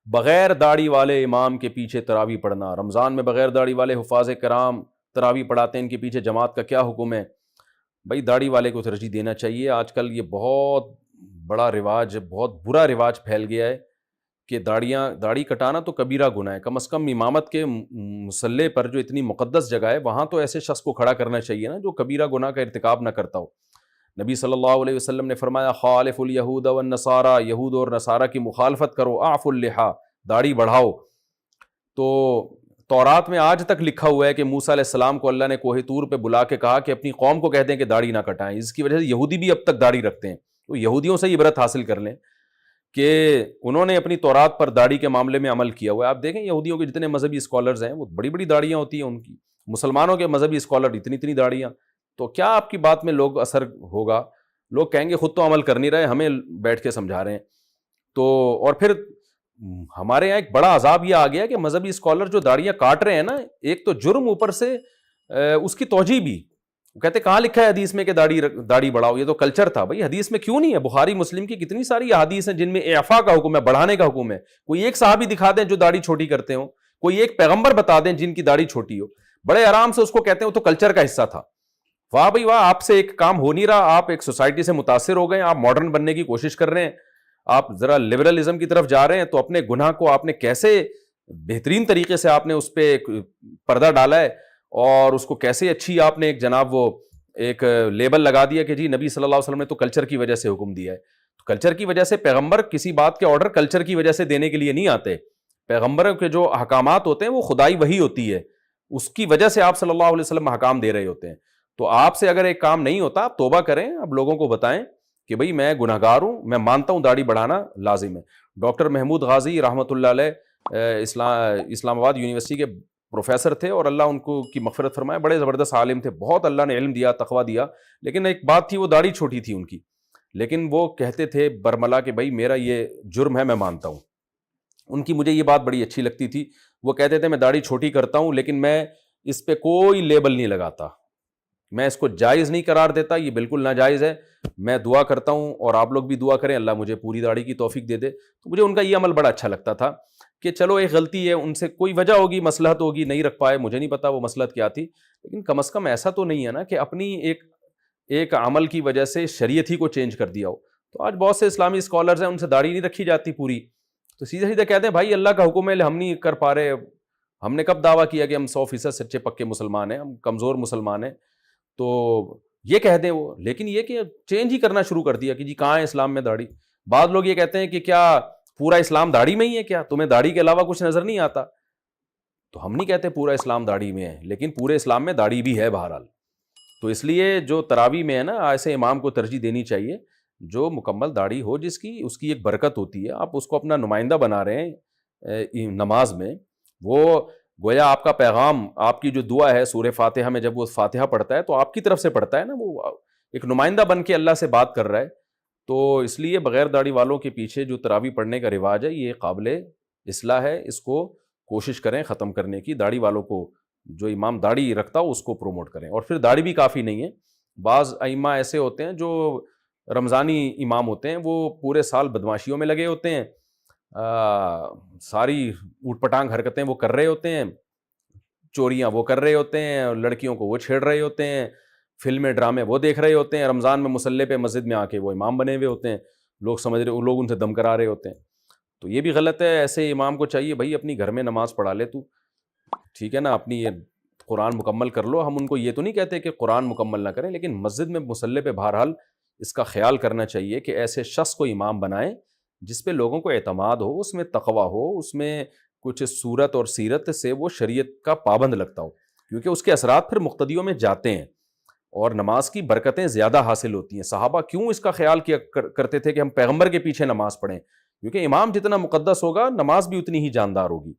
بغیر داڑھی والے امام کے پیچھے تراویح پڑھنا، رمضان میں بغیر داڑھی والے حفاظ کرام تراویح پڑھاتے ہیں، ان کے پیچھے جماعت کا کیا حکم ہے؟ بھائی داڑھی والے کو ترجیح دینا چاہیے۔ آج کل یہ بہت بڑا رواج، بہت برا رواج پھیل گیا ہے کہ داڑھی کٹانا تو کبیرہ گناہ ہے۔ کم از کم امامت کے مصلی پر جو اتنی مقدس جگہ ہے وہاں تو ایسے شخص کو کھڑا کرنا چاہیے نا جو کبیرہ گناہ کا ارتکاب نہ کرتا ہو۔ نبی صلی اللہ علیہ وسلم نے فرمایا خالف الیہود والنصارى، یہود اور نصارہ کی مخالفت کرو، اعفوا اللحیٰ، داڑھی بڑھاؤ۔ تو تورات میں آج تک لکھا ہوا ہے کہ موسیٰ علیہ السلام کو اللہ نے کوہ طور پہ بلا کے کہا کہ اپنی قوم کو کہہ دیں کہ داڑھی نہ کٹائیں۔ اس کی وجہ سے یہودی بھی اب تک داڑھی رکھتے ہیں، تو یہودیوں سے عبرت حاصل کر لیں کہ انہوں نے اپنی تورات پر داڑھی کے معاملے میں عمل کیا ہوا ہے۔ آپ دیکھیں یہودیوں کے جتنے مذہبی اسکالرز ہیں وہ بڑی بڑی داڑھیاں ہوتی ہیں ان کی، مسلمانوں کے مذہبی اسکالر اتنی اتنی داڑھیاں۔ تو کیا آپ کی بات میں لوگ اثر ہوگا؟ لوگ کہیں گے خود تو عمل کر نہیں رہے، ہمیں بیٹھ کے سمجھا رہے ہیں۔ تو اور پھر ہمارے یہاں ایک بڑا عذاب یہ آ گیا کہ مذہبی اسکالر جو داڑیاں کاٹ رہے ہیں نا، ایک تو جرم اوپر سے اس کی توجیہ بھی، وہ کہتے کہاں لکھا ہے حدیث میں کہ داڑھی بڑھاؤ؟ یہ تو کلچر تھا۔ بھائی حدیث میں کیوں نہیں ہے؟ بخاری مسلم کی کتنی ساری احادیث ہیں جن میں اعفاء کا حکم ہے، بڑھانے کا حکم ہے۔ کوئی ایک صحابی دکھا دیں جو داڑھی چھوٹی کرتے ہوں، کوئی ایک پیغمبر بتا دیں جن کی داڑھی چھوٹی ہو، بڑے آرام سے اس کو کہتے ہیں وہ تو کلچر کا حصہ تھا۔ واہ بھائی واہ، آپ سے ایک کام ہو نہیں رہا، آپ ایک سوسائٹی سے متاثر ہو گئے، آپ ماڈرن بننے کی کوشش کر رہے ہیں، آپ ذرا لبرلزم کی طرف جا رہے ہیں، تو اپنے گناہ کو آپ نے کیسے بہترین طریقے سے آپ نے اس پہ پردہ ڈالا ہے، اور اس کو کیسے اچھی آپ نے ایک جناب وہ ایک لیبل لگا دیا کہ جی نبی صلی اللہ علیہ وسلم نے تو کلچر کی وجہ سے حکم دیا ہے۔ تو کلچر کی وجہ سے پیغمبر کسی بات کے آرڈر کلچر کی وجہ سے دینے کے لیے نہیں آتے۔ پیغمبروں کے جو احکامات ہوتے ہیں وہ خدائی وحی ہوتی ہے، اس کی وجہ سے آپ صلی اللہ علیہ وسلم احکام دے رہے ہوتے ہیں۔ تو آپ سے اگر ایک کام نہیں ہوتا آپ توبہ کریں، اب لوگوں کو بتائیں کہ بھئی میں گناہگار ہوں، میں مانتا ہوں داڑھی بڑھانا لازم ہے۔ ڈاکٹر محمود غازی رحمۃ اللہ علیہ اسلام آباد یونیورسٹی کے پروفیسر تھے، اور اللہ ان کو کی مغفرت فرمائے، بڑے زبردست عالم تھے، بہت اللہ نے علم دیا، تقویٰ دیا، لیکن ایک بات تھی وہ داڑھی چھوٹی تھی ان کی، لیکن وہ کہتے تھے برملا کہ بھائی میرا یہ جرم ہے، میں مانتا ہوں۔ ان کی مجھے یہ بات بڑی اچھی لگتی تھی، وہ کہتے تھے میں داڑھی چھوٹی کرتا ہوں لیکن میں اس پہ کوئی لیبل نہیں لگاتا، میں اس کو جائز نہیں قرار دیتا، یہ بالکل ناجائز ہے۔ میں دعا کرتا ہوں اور آپ لوگ بھی دعا کریں اللہ مجھے پوری داڑھی کی توفیق دے دے۔ تو مجھے ان کا یہ عمل بڑا اچھا لگتا تھا کہ چلو ایک غلطی ہے، ان سے کوئی وجہ ہوگی، مصلحت ہوگی، نہیں رکھ پائے، مجھے نہیں پتا وہ مصلحت کیا تھی، لیکن کم از کم ایسا تو نہیں ہے نا کہ اپنی ایک عمل کی وجہ سے شریعت ہی کو چینج کر دیا ہو۔ تو آج بہت سے اسلامی اسکالرز ہیں، ان سے داڑھی نہیں رکھی جاتی پوری، تو سیدھے سیدھے کہتے ہیں بھائی اللہ کا حکم ہے، ہم نہیں کر پا رہے، ہم نے کب دعویٰ کیا کہ ہم 100% سچے پکے مسلمان ہیں، ہم کمزور مسلمان ہیں، تو یہ کہہ دیں وہ، لیکن یہ کہ چینج ہی کرنا شروع کر دیا کہ جی کہاں ہے اسلام میں داڑھی۔ بعض لوگ یہ کہتے ہیں کہ کیا پورا اسلام داڑھی میں ہی ہے، کیا تمہیں داڑھی کے علاوہ کچھ نظر نہیں آتا؟ تو ہم نہیں کہتے پورا اسلام داڑھی میں ہے، لیکن پورے اسلام میں داڑھی بھی ہے بہرحال۔ تو اس لیے جو تراویح میں ہے نا، ایسے امام کو ترجیح دینی چاہیے جو مکمل داڑھی ہو، جس کی اس کی ایک برکت ہوتی ہے، آپ اس کو اپنا نمائندہ بنا رہے ہیں نماز میں، وہ گویا آپ کا پیغام، آپ کی جو دعا ہے سورہ فاتحہ میں جب وہ فاتحہ پڑھتا ہے تو آپ کی طرف سے پڑھتا ہے نا، وہ ایک نمائندہ بن کے اللہ سے بات کر رہا ہے۔ تو اس لیے بغیر داڑھی والوں کے پیچھے جو تراویح پڑھنے کا رواج ہے یہ قابل اصلاح ہے، اس کو کوشش کریں ختم کرنے کی۔ داڑھی والوں کو، جو امام داڑھی رکھتا ہو اس کو پروموٹ کریں، اور پھر داڑھی بھی کافی نہیں ہے، بعض ائمہ ایسے ہوتے ہیں جو رمضانی امام ہوتے ہیں، وہ پورے سال بدماشیوں میں لگے ہوتے ہیں، ساری اوٹ پٹانگ حرکتیں وہ کر رہے ہوتے ہیں، چوریاں وہ کر رہے ہوتے ہیں، لڑکیوں کو وہ چھیڑ رہے ہوتے ہیں، فلمیں ڈرامے وہ دیکھ رہے ہوتے ہیں، رمضان میں مصلی پہ مسجد میں آ کے وہ امام بنے ہوئے ہوتے ہیں، لوگ سمجھ رہے، لوگ ان سے دم کرا رہے ہوتے ہیں۔ تو یہ بھی غلط ہے، ایسے امام کو چاہیے بھائی اپنی گھر میں نماز پڑھا لے تو، ٹھیک ہے نا، اپنی یہ قرآن مکمل کر لو۔ ہم ان کو یہ تو نہیں کہتے کہ قرآن مکمل نہ کریں، لیکن مسجد میں مصلی پہ بہرحال اس کا خیال کرنا چاہیے کہ ایسے شخص کو امام بنائیں جس پہ لوگوں کو اعتماد ہو، اس میں تقویٰ ہو، اس میں کچھ صورت اور سیرت سے وہ شریعت کا پابند لگتا ہو، کیونکہ اس کے اثرات پھر مقتدیوں میں جاتے ہیں اور نماز کی برکتیں زیادہ حاصل ہوتی ہیں۔ صحابہ کیوں اس کا خیال کیا کرتے تھے کہ ہم پیغمبر کے پیچھے نماز پڑھیں؟ کیونکہ امام جتنا مقدس ہوگا نماز بھی اتنی ہی جاندار ہوگی۔